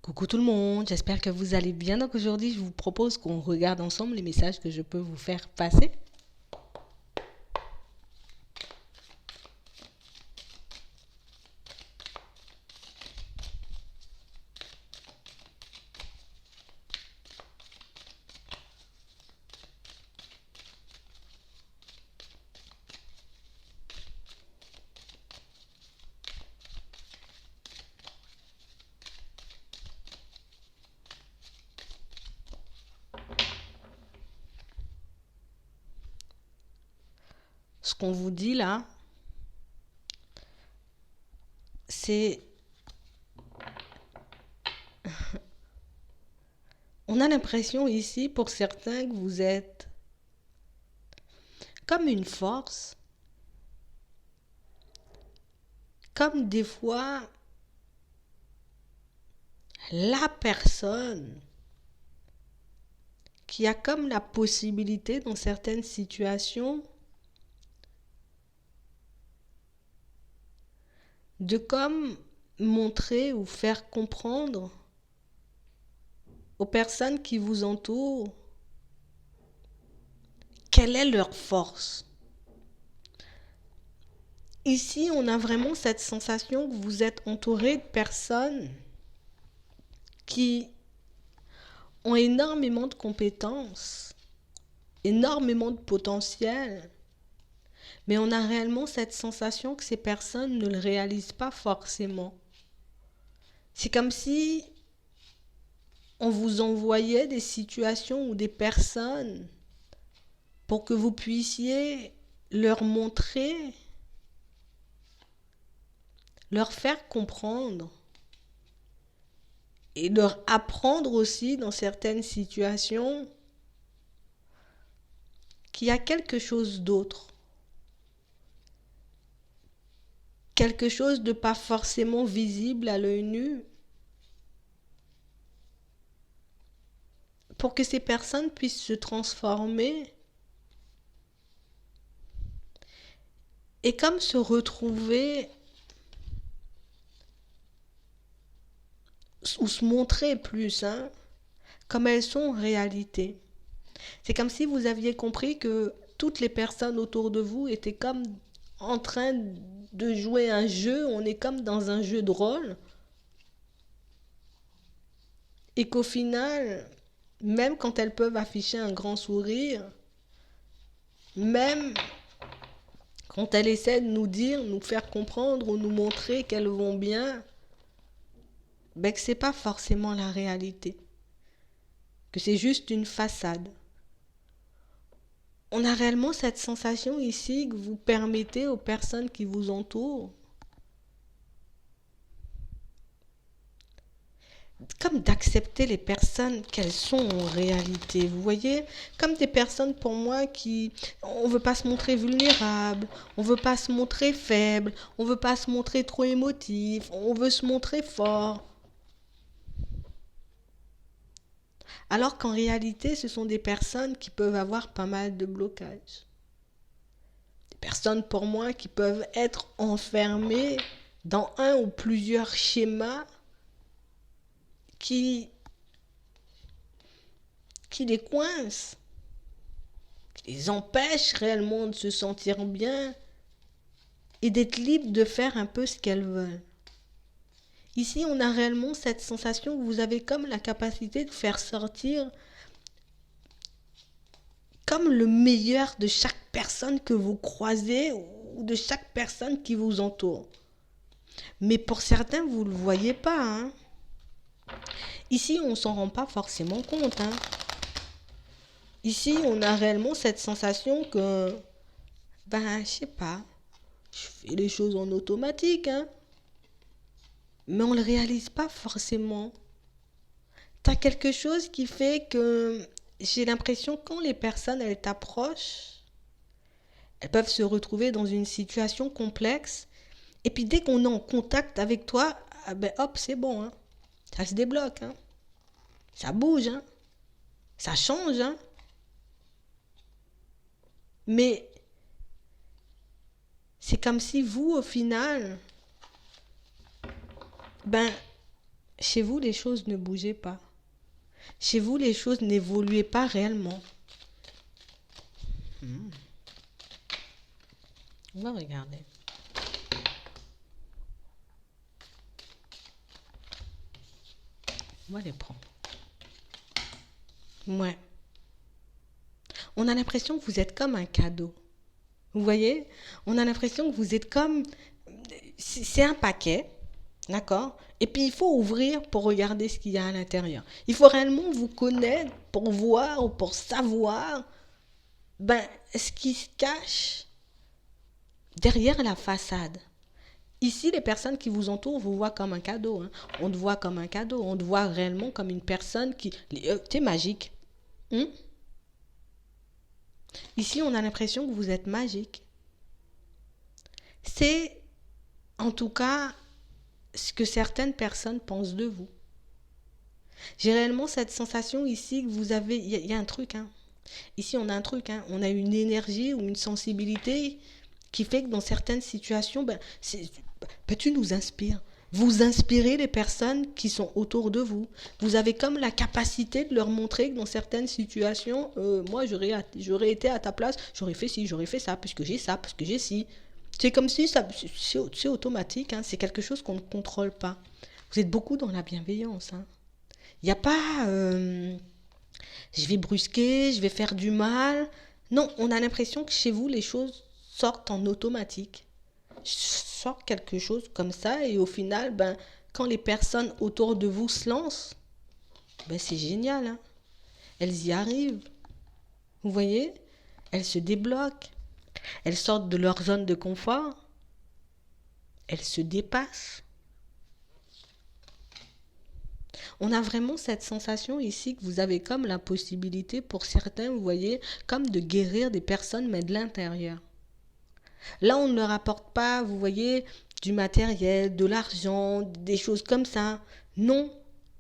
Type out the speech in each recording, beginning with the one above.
Coucou tout le monde, j'espère que vous allez bien. Donc aujourd'hui, je vous propose qu'on regarde ensemble les messages que je peux vous faire passer. Ce qu'on vous dit là, c'est... On a l'impression ici, pour certains, que vous êtes comme une force, comme des fois la personne qui a comme la possibilité dans certaines situations de comme montrer ou faire comprendre aux personnes qui vous entourent quelle est leur force. Ici, on a vraiment cette sensation que vous êtes entouré de personnes qui ont énormément de compétences, énormément de potentiel, mais on a réellement cette sensation que ces personnes ne le réalisent pas forcément. C'est comme si on vous envoyait des situations ou des personnes pour que vous puissiez leur montrer, leur faire comprendre et leur apprendre aussi dans certaines situations qu'il y a quelque chose d'autre, quelque chose de pas forcément visible à l'œil nu, pour que ces personnes puissent se transformer et comme se retrouver ou se montrer plus, comme elles sont en réalité. C'est comme si vous aviez compris que toutes les personnes autour de vous étaient comme en train de jouer un jeu, on est comme dans un jeu de rôle, et qu'au final, même quand elles peuvent afficher un grand sourire, même quand elles essaient de nous dire, nous faire comprendre ou nous montrer qu'elles vont bien, ben que c'est pas forcément la réalité, que c'est juste une façade. On a réellement cette sensation ici que vous permettez aux personnes qui vous entourent comme d'accepter les personnes qu'elles sont en réalité. Vous voyez, comme des personnes pour moi qui, on veut pas se montrer vulnérable, on veut pas se montrer faible, on veut pas se montrer trop émotif, on veut se montrer fort. Alors qu'en réalité, ce sont des personnes qui peuvent avoir pas mal de blocages. Des personnes pour moi qui peuvent être enfermées dans un ou plusieurs schémas qui les coincent, qui les empêchent réellement de se sentir bien et d'être libres de faire un peu ce qu'elles veulent. Ici, on a réellement cette sensation que vous avez comme la capacité de faire sortir comme le meilleur de chaque personne que vous croisez ou de chaque personne qui vous entoure. Mais pour certains, vous ne le voyez pas. Ici, on ne s'en rend pas forcément compte. Ici, on a réellement cette sensation que, je sais pas, je fais les choses en automatique, mais on ne le réalise pas forcément. T'as quelque chose qui fait que j'ai l'impression que quand les personnes, elles t'approchent, elles peuvent se retrouver dans une situation complexe, et puis dès qu'on est en contact avec toi, hop, c'est bon, ça se débloque, ça bouge, ça change, mais c'est comme si vous, au final, Chez vous, les choses ne bougeaient pas. Chez vous, les choses n'évoluaient pas réellement. On va regarder. On va les prendre. Ouais. On a l'impression que vous êtes comme un cadeau. Vous voyez? On a l'impression que vous êtes comme... C'est un paquet, d'accord? Et puis il faut ouvrir pour regarder ce qu'il y a à l'intérieur. Il faut réellement vous connaître pour voir ou pour savoir ce qui se cache derrière la façade. Ici, les personnes qui vous entourent vous voient comme un cadeau. Hein. On te voit comme un cadeau. On te voit réellement comme une personne qui... tu es magique. Hein? Ici, on a l'impression que vous êtes magique. C'est, en tout cas, ce que certaines personnes pensent de vous. J'ai réellement cette sensation ici que vous avez... Il y a un truc. Hein. Ici, on a un truc. Hein. On a une énergie ou une sensibilité qui fait que dans certaines situations, tu nous inspires. Vous inspirez les personnes qui sont autour de vous. Vous avez comme la capacité de leur montrer que dans certaines situations, moi, j'aurais été à ta place, j'aurais fait ci, j'aurais fait ça, puisque j'ai ça, puisque j'ai ci. C'est comme si c'est automatique, hein, c'est quelque chose qu'on ne contrôle pas. Vous êtes beaucoup dans la bienveillance. Hein. Il n'y a pas je vais brusquer, je vais faire du mal. Non, on a l'impression que chez vous, les choses sortent en automatique. Sort quelque chose comme ça et au final, quand les personnes autour de vous se lancent, c'est génial. Hein. Elles y arrivent. Vous voyez? Elles se débloquent. Elles sortent de leur zone de confort. Elles se dépassent. On a vraiment cette sensation ici que vous avez comme la possibilité pour certains, vous voyez, comme de guérir des personnes, mais de l'intérieur. Là, on ne leur apporte pas, vous voyez, du matériel, de l'argent, des choses comme ça. Non,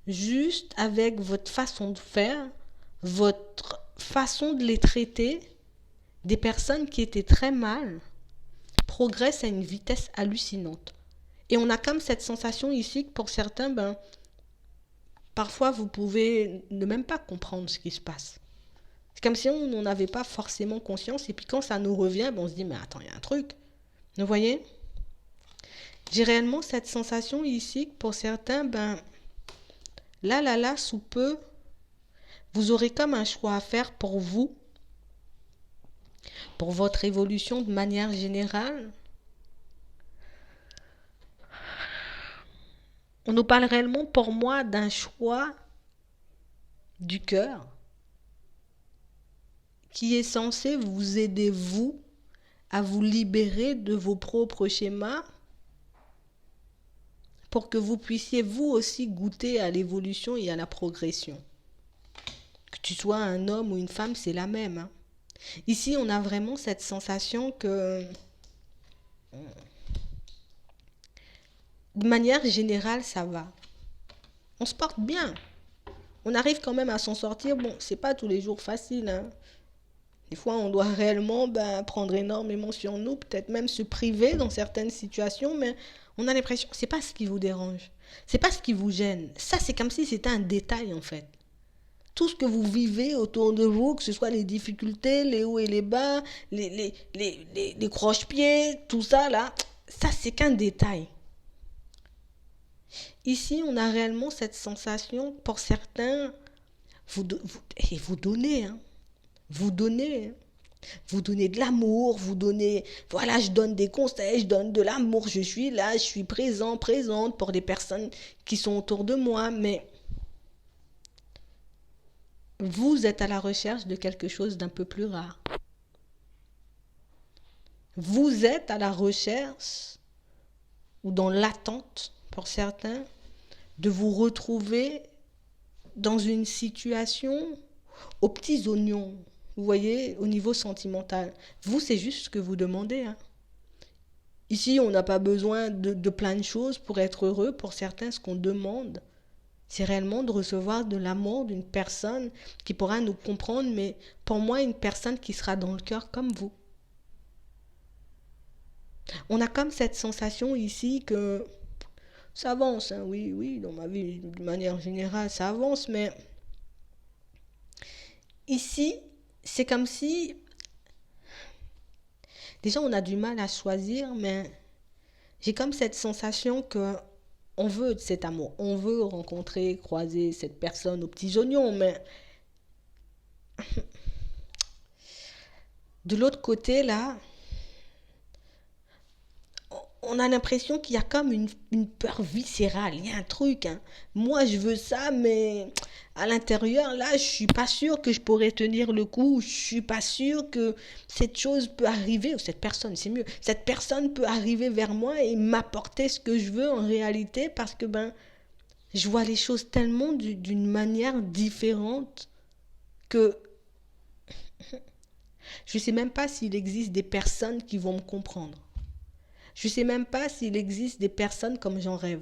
juste avec votre façon de faire, votre façon de les traiter, des personnes qui étaient très mal progressent à une vitesse hallucinante. Et on a comme cette sensation ici que pour certains, parfois vous pouvez ne même pas comprendre ce qui se passe. C'est comme si on n'en avait pas forcément conscience et puis quand ça nous revient, on se dit mais attends, il y a un truc. Vous voyez? J'ai réellement cette sensation ici que pour certains, là, sous peu, vous aurez comme un choix à faire pour vous, pour votre évolution de manière générale. On nous parle réellement pour moi d'un choix du cœur qui est censé vous aider, vous, à vous libérer de vos propres schémas pour que vous puissiez vous aussi goûter à l'évolution et à la progression. Que tu sois un homme ou une femme, c'est la même. Hein. Ici, on a vraiment cette sensation que, de manière générale, ça va. On se porte bien. On arrive quand même à s'en sortir. Bon, c'est pas tous les jours facile. Hein. Des fois, on doit réellement prendre énormément sur nous, peut-être même se priver dans certaines situations, mais on a l'impression que c'est pas ce qui vous dérange. C'est pas ce qui vous gêne. Ça, c'est comme si c'était un détail, en fait. Tout ce que vous vivez autour de vous, que ce soit les difficultés, les hauts et les bas, les croche-pieds, tout ça, là, ça, c'est qu'un détail. Ici, on a réellement cette sensation, pour certains, vous donnez, hein. Vous donnez. Vous donnez de l'amour, vous donnez... Voilà, je donne des conseils, je donne de l'amour, je suis là, je suis présente pour les personnes qui sont autour de moi, mais vous êtes à la recherche de quelque chose d'un peu plus rare. Vous êtes à la recherche, ou dans l'attente, pour certains, de vous retrouver dans une situation aux petits oignons. Vous voyez, au niveau sentimental. Vous, c'est juste ce que vous demandez. Hein. Ici, on n'a pas besoin de plein de choses pour être heureux. Pour certains, ce qu'on demande, c'est réellement de recevoir de l'amour d'une personne qui pourra nous comprendre, mais pour moi, une personne qui sera dans le cœur comme vous. On a comme cette sensation ici que Ça avance, hein, oui, oui, dans ma vie, de manière générale, ça avance, mais ici, c'est comme si, déjà, on a du mal à choisir, mais j'ai comme cette sensation que on veut de cet amour, on veut rencontrer, croiser cette personne aux petits oignons, mais de l'autre côté, là, on a l'impression qu'il y a comme une peur viscérale, il y a un truc, hein. Moi, je veux ça, mais à l'intérieur, là, je suis pas sûre que je pourrais tenir le coup, je suis pas sûre que cette chose peut arriver, ou cette personne, c'est mieux, cette personne peut arriver vers moi et m'apporter ce que je veux en réalité, parce que, ben, je vois les choses tellement d'une manière différente que je sais même pas s'il existe des personnes qui vont me comprendre. Je sais même pas s'il existe des personnes comme j'en rêve.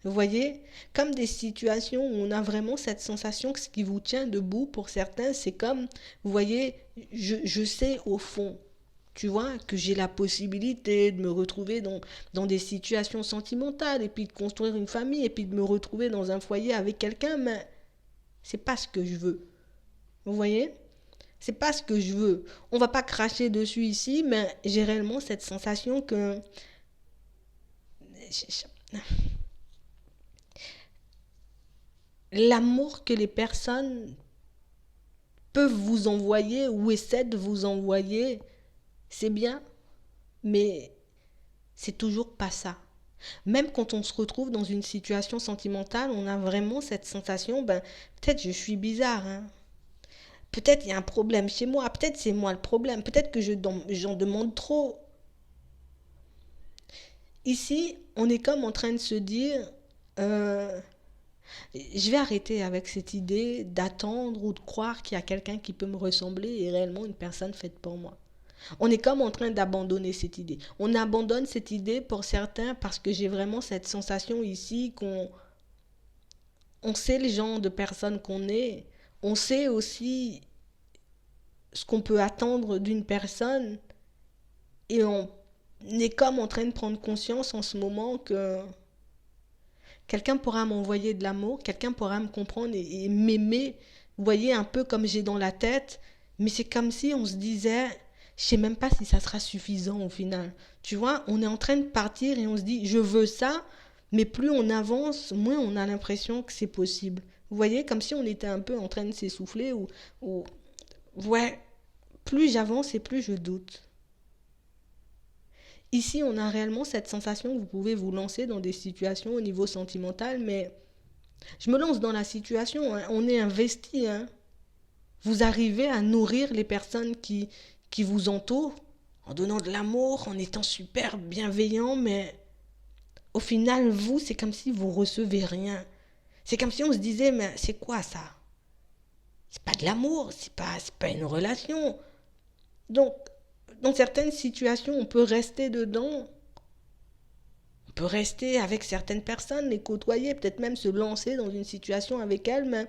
Vous voyez, comme des situations où on a vraiment cette sensation que ce qui vous tient debout, pour certains, c'est comme, vous voyez, je sais au fond, tu vois, que j'ai la possibilité de me retrouver dans des situations sentimentales, et puis de construire une famille, et puis de me retrouver dans un foyer avec quelqu'un, mais c'est pas ce que je veux. Vous voyez? C'est pas ce que je veux. On va pas cracher dessus ici, mais j'ai réellement cette sensation que l'amour que les personnes peuvent vous envoyer ou essaient de vous envoyer, c'est bien, mais c'est toujours pas ça. Même quand on se retrouve dans une situation sentimentale, on a vraiment cette sensation, ben, peut-être je suis bizarre, hein. Peut-être il y a un problème chez moi, peut-être c'est moi le problème, peut-être que j'en demande trop. Ici, on est comme en train de se dire, euh, je vais arrêter avec cette idée d'attendre ou de croire qu'il y a quelqu'un qui peut me ressembler et réellement une personne faite pour moi. On est comme en train d'abandonner cette idée. On abandonne cette idée pour certains parce que j'ai vraiment cette sensation ici qu'on on sait le genre de personne qu'on est. On sait aussi ce qu'on peut attendre d'une personne et on est comme en train de prendre conscience en ce moment que quelqu'un pourra m'envoyer de l'amour, quelqu'un pourra me comprendre et m'aimer, vous voyez, un peu comme j'ai dans la tête, mais c'est comme si on se disait, je sais même pas si ça sera suffisant au final. Tu vois, on est en train de partir et on se dit, je veux ça, mais plus on avance, moins on a l'impression que c'est possible. Vous voyez, comme si on était un peu en train de s'essouffler ou ouais, plus j'avance et plus je doute. Ici, on a réellement cette sensation que vous pouvez vous lancer dans des situations au niveau sentimental, mais je me lance dans la situation, hein. On est investi, hein. Vous arrivez à nourrir les personnes qui vous entourent en donnant de l'amour, en étant super bienveillant, mais au final, vous, c'est comme si vous recevez rien. C'est comme si on se disait, mais c'est quoi ça? C'est pas de l'amour, c'est pas une relation. Donc, dans certaines situations, on peut rester dedans. On peut rester avec certaines personnes, les côtoyer, peut-être même se lancer dans une situation avec elles, mais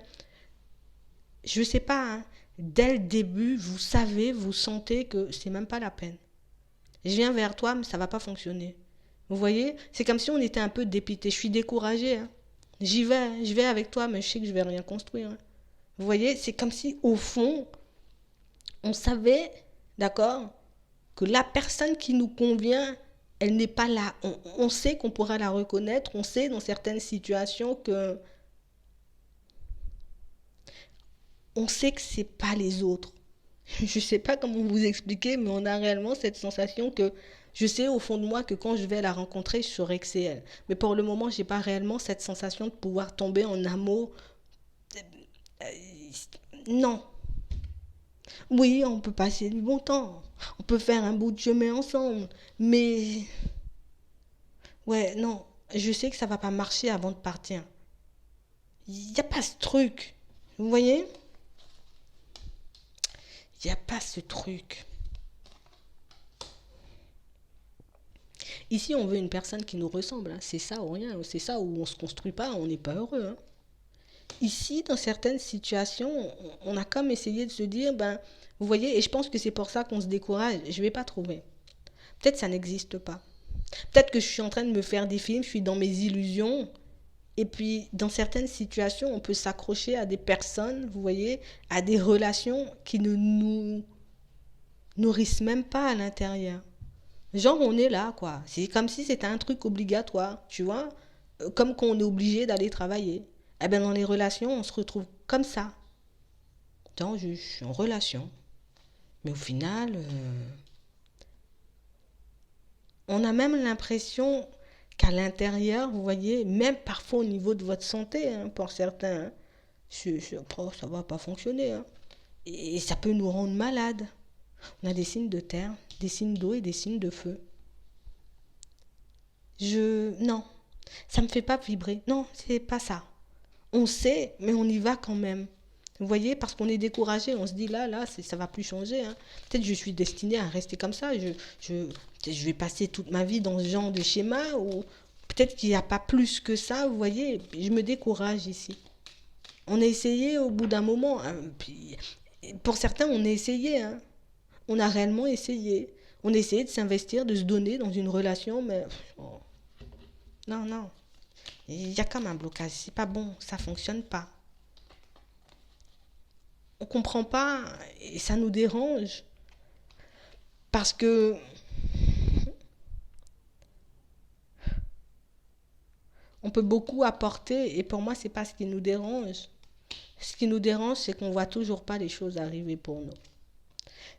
je sais pas, hein. Dès le début, vous savez, vous sentez que c'est même pas la peine. Je viens vers toi, mais ça va pas fonctionner. Vous voyez, c'est comme si on était un peu dépité. Je suis découragée, hein. J'y vais, je vais avec toi, mais je sais que je vais rien construire, hein. Vous voyez, c'est comme si au fond, on savait, d'accord, que la personne qui nous convient, elle n'est pas là. On sait qu'on pourra la reconnaître, on sait dans certaines situations que on sait que c'est pas les autres. Je sais pas comment vous expliquer, mais on a réellement cette sensation que je sais au fond de moi que quand je vais la rencontrer, je saurai que c'est elle. Mais pour le moment, j'ai pas réellement cette sensation de pouvoir tomber en amour. Non. Oui, on peut passer du bon temps. On peut faire un bout de chemin ensemble. Mais ouais, non. Je sais que ça va pas marcher avant de partir. Il n'y a pas ce truc. Vous voyez? Il n'y a pas ce truc. Ici, on veut une personne qui nous ressemble, hein. C'est ça ou rien. C'est ça où on ne se construit pas, on n'est pas heureux, hein. Ici, dans certaines situations, on a comme essayé de se dire, ben, vous voyez, et je pense que c'est pour ça qu'on se décourage. Je ne vais pas trouver. Peut-être ça n'existe pas. Peut-être que je suis en train de me faire des films, je suis dans mes illusions. Et puis, dans certaines situations, on peut s'accrocher à des personnes, vous voyez, à des relations qui ne nous nourrissent même pas à l'intérieur. Genre, on est là, quoi. C'est comme si c'était un truc obligatoire, tu vois. Comme qu'on est obligé d'aller travailler. Eh bien, dans les relations, on se retrouve comme ça. Donc, je suis en relation. Mais au final, on a même l'impression qu'à l'intérieur, vous voyez, même parfois au niveau de votre santé, hein, pour certains, hein, oh, ça va pas fonctionner. Hein. Et ça peut nous rendre malades. On a des signes de terre, des signes d'eau et des signes de feu. Non, ça me fait pas vibrer. Non, c'est pas ça. On sait, mais on y va quand même. Vous voyez, parce qu'on est découragé, on se dit là, ça va plus changer. Hein. Peut-être que je suis destinée à rester comme ça. Je vais passer toute ma vie dans ce genre de schéma ou peut-être qu'il n'y a pas plus que ça. Vous voyez, je me décourage ici. On a essayé au bout d'un moment. Hein, puis, pour certains, on a essayé. Hein. On a réellement essayé. On a essayé de s'investir, de se donner dans une relation, mais oh, non, non. Il y a comme un blocage. C'est pas bon, ça fonctionne pas. On comprend pas et ça nous dérange parce que on peut beaucoup apporter et pour moi c'est pas ce qui nous dérange. Ce qui nous dérange c'est qu'on voit toujours pas les choses arriver pour nous.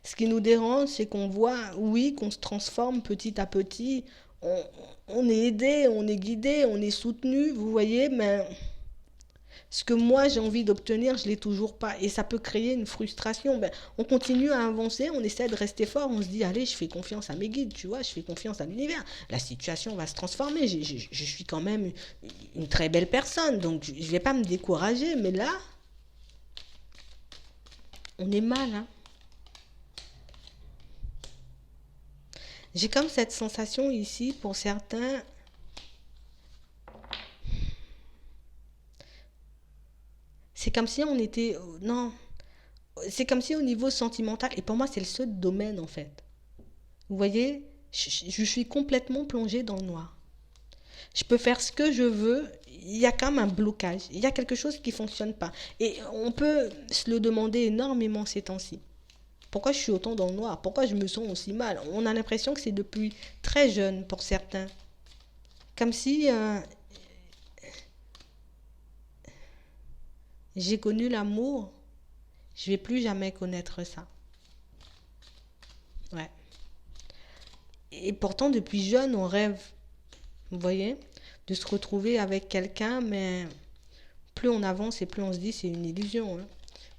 Ce qui nous dérange c'est qu'on voit, oui, qu'on se transforme petit à petit. On est aidé, on est guidé, on est soutenu, vous voyez, mais ce que moi j'ai envie d'obtenir, je ne l'ai toujours pas. Et ça peut créer une frustration. Ben, on continue à avancer, on essaie de rester fort, on se dit, allez, je fais confiance à mes guides, tu vois, je fais confiance à l'univers. La situation va se transformer. Je suis quand même une très belle personne, donc je ne vais pas me décourager. Mais là, on est mal. Hein. J'ai comme cette sensation ici, pour certains, c'est comme si on était... Non, c'est comme si au niveau sentimental, et pour moi c'est le seul domaine en fait. Vous voyez, je suis complètement plongée dans le noir. Je peux faire ce que je veux, il y a quand même un blocage, il y a quelque chose qui ne fonctionne pas. Et on peut se le demander énormément ces temps-ci. Pourquoi je suis autant dans le noir? Pourquoi je me sens aussi mal? On a l'impression que c'est depuis très jeune pour certains. Comme si j'ai connu l'amour, je ne vais plus jamais connaître ça. Ouais. Et pourtant, depuis jeune, on rêve, vous voyez, de se retrouver avec quelqu'un, mais plus on avance et plus on se dit c'est une illusion. Hein.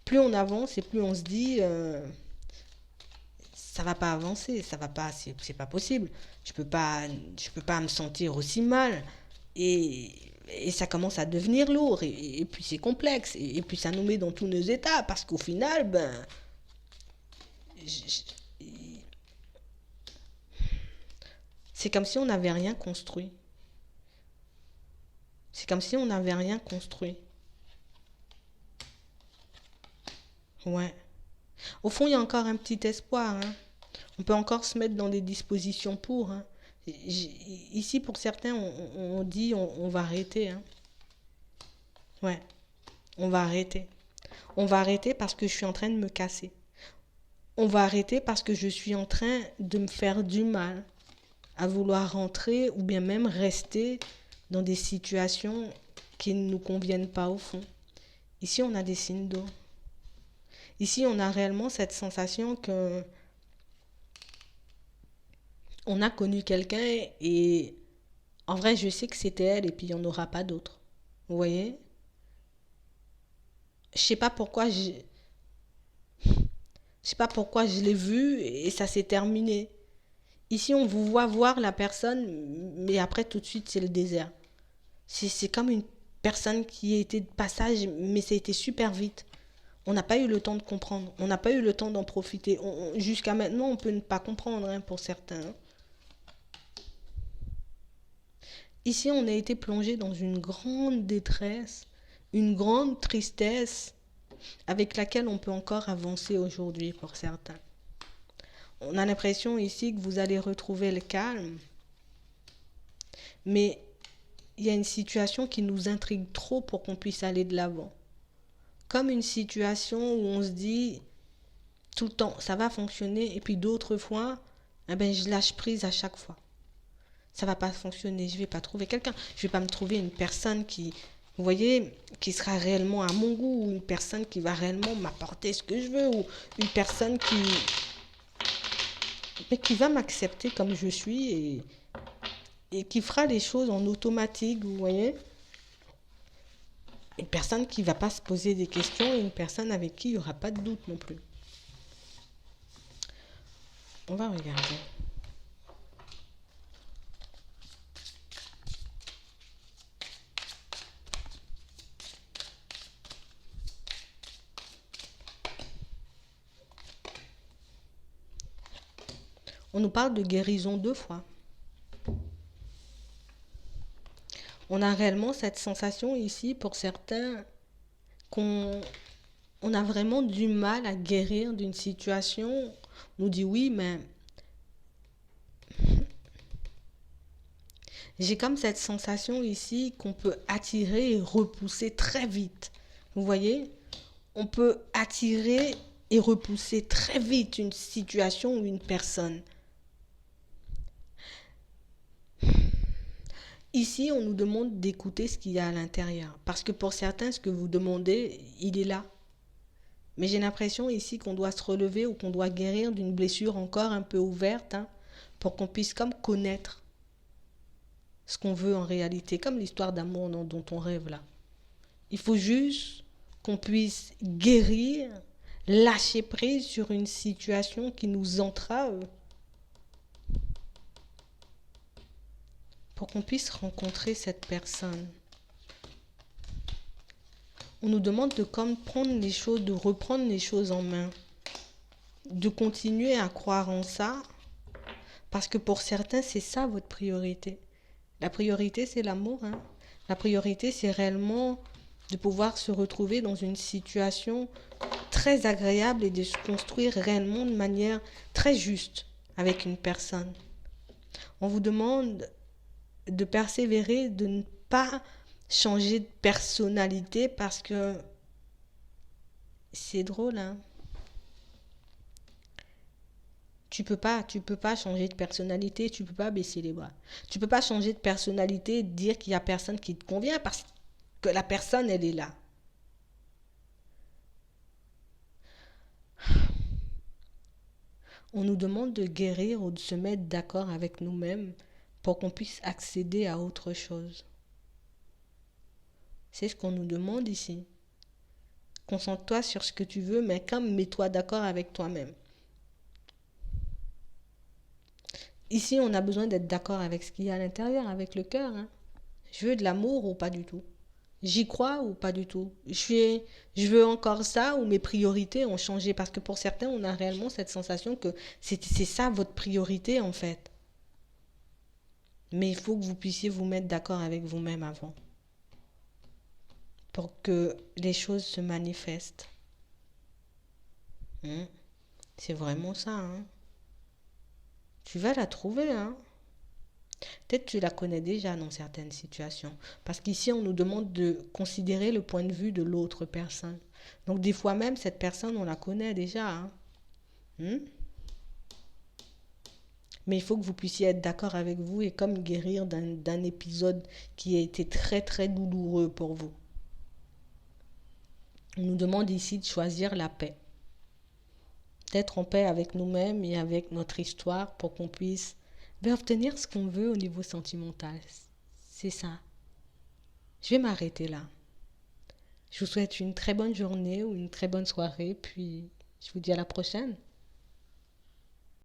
Plus on avance et plus on se dit ça va pas avancer, ça va pas, c'est pas possible. Je peux pas me sentir aussi mal. Et, et ça commence à devenir lourd et puis c'est complexe et puis ça nous met dans tous nos états parce qu'au final, ben, j- c'est comme si on n'avait rien construit. C'est comme si on n'avait rien construit. Ouais. Au fond, il y a encore un petit espoir. Hein. On peut encore se mettre dans des dispositions pour. Hein. Ici, pour certains, on dit on va arrêter. Hein. Ouais, on va arrêter. On va arrêter parce que je suis en train de me casser. On va arrêter parce que je suis en train de me faire du mal à vouloir rentrer ou bien même rester dans des situations qui ne nous conviennent pas au fond. Ici, on a des signes d'eau. Ici, on a réellement cette sensation que on a connu quelqu'un et en vrai, je sais que c'était elle et puis il n'y en aura pas d'autre. Vous voyez? Je sais pas pourquoi je sais pas pourquoi je l'ai vu et ça s'est terminé. Ici, on vous voit voir la personne, mais après, tout de suite, c'est le désert. C'est comme une personne qui a été de passage, mais ça a été super vite. On n'a pas eu le temps de comprendre. On n'a pas eu le temps d'en profiter. Jusqu'à maintenant, on peut ne pas comprendre hein, pour certains. Hein. Ici, on a été plongé dans une grande détresse, une grande tristesse avec laquelle on peut encore avancer aujourd'hui pour certains. On a l'impression ici que vous allez retrouver le calme, Mais il y a une situation qui nous intrigue trop pour qu'on puisse aller de l'avant. Comme une situation où on se dit tout le temps, ça va fonctionner, et puis d'autres fois, eh ben, je lâche prise à chaque fois. Ça va pas fonctionner, je vais pas trouver quelqu'un, je vais pas me trouver une personne qui, vous voyez, qui sera réellement à mon goût, ou une personne qui va réellement m'apporter ce que je veux, ou une personne qui va m'accepter comme je suis et qui fera les choses en automatique, vous voyez. Une personne qui va pas se poser des questions et une personne avec qui il n'y aura pas de doute non plus. On va regarder. On nous parle de guérison 2 fois. On a réellement cette sensation ici, pour certains, qu'on a vraiment du mal à guérir d'une situation. On nous dit oui, mais j'ai comme cette sensation ici qu'on peut attirer et repousser très vite. Vous voyez? On peut attirer et repousser très vite une situation ou une personne. Ici, on nous demande d'écouter ce qu'il y a à l'intérieur. Parce que pour certains, ce que vous demandez, il est là. Mais j'ai l'impression ici qu'on doit se relever ou qu'on doit guérir d'une blessure encore un peu ouverte, pour qu'on puisse comme connaître ce qu'on veut en réalité, comme l'histoire d'amour dont on rêve là. Il faut juste qu'on puisse guérir, lâcher prise sur une situation qui nous entrave, pour qu'on puisse rencontrer cette personne. On nous demande de comme prendre les choses, de reprendre les choses en main, de continuer à croire en ça, parce que pour certains, c'est ça votre priorité. La priorité, c'est l'amour. La priorité, c'est réellement de pouvoir se retrouver dans une situation très agréable et de se construire réellement de manière très juste avec une personne. On vous demande de persévérer, de ne pas changer de personnalité, parce que c'est drôle, Tu peux pas changer de personnalité, tu peux pas baisser les bras. Tu peux pas changer de personnalité et dire qu'il y a personne qui te convient, parce que la personne, elle est là. On nous demande de guérir ou de se mettre d'accord avec nous-mêmes pour qu'on puisse accéder à autre chose. C'est ce qu'on nous demande ici. Concentre-toi sur ce que tu veux, mais comme mets-toi d'accord avec toi-même. Ici, on a besoin d'être d'accord avec ce qu'il y a à l'intérieur, avec le cœur. Je veux de l'amour ou pas du tout? J'y crois ou pas du tout? Je veux encore ça, ou mes priorités ont changé? Parce que pour certains, on a réellement cette sensation que c'est ça votre priorité en fait. Mais il faut que vous puissiez vous mettre d'accord avec vous-même avant, pour que les choses se manifestent. C'est vraiment ça. Tu vas la trouver. Peut-être tu la connais déjà dans certaines situations. Parce qu'ici, on nous demande de considérer le point de vue de l'autre personne. Donc des fois même, cette personne, on la connaît déjà. Mais il faut que vous puissiez être d'accord avec vous et comme guérir d'un épisode qui a été très très douloureux pour vous. On nous demande ici de choisir la paix. D'être en paix avec nous-mêmes et avec notre histoire, pour qu'on puisse obtenir ce qu'on veut au niveau sentimental. C'est ça. Je vais m'arrêter là. Je vous souhaite une très bonne journée ou une très bonne soirée, puis je vous dis à la prochaine.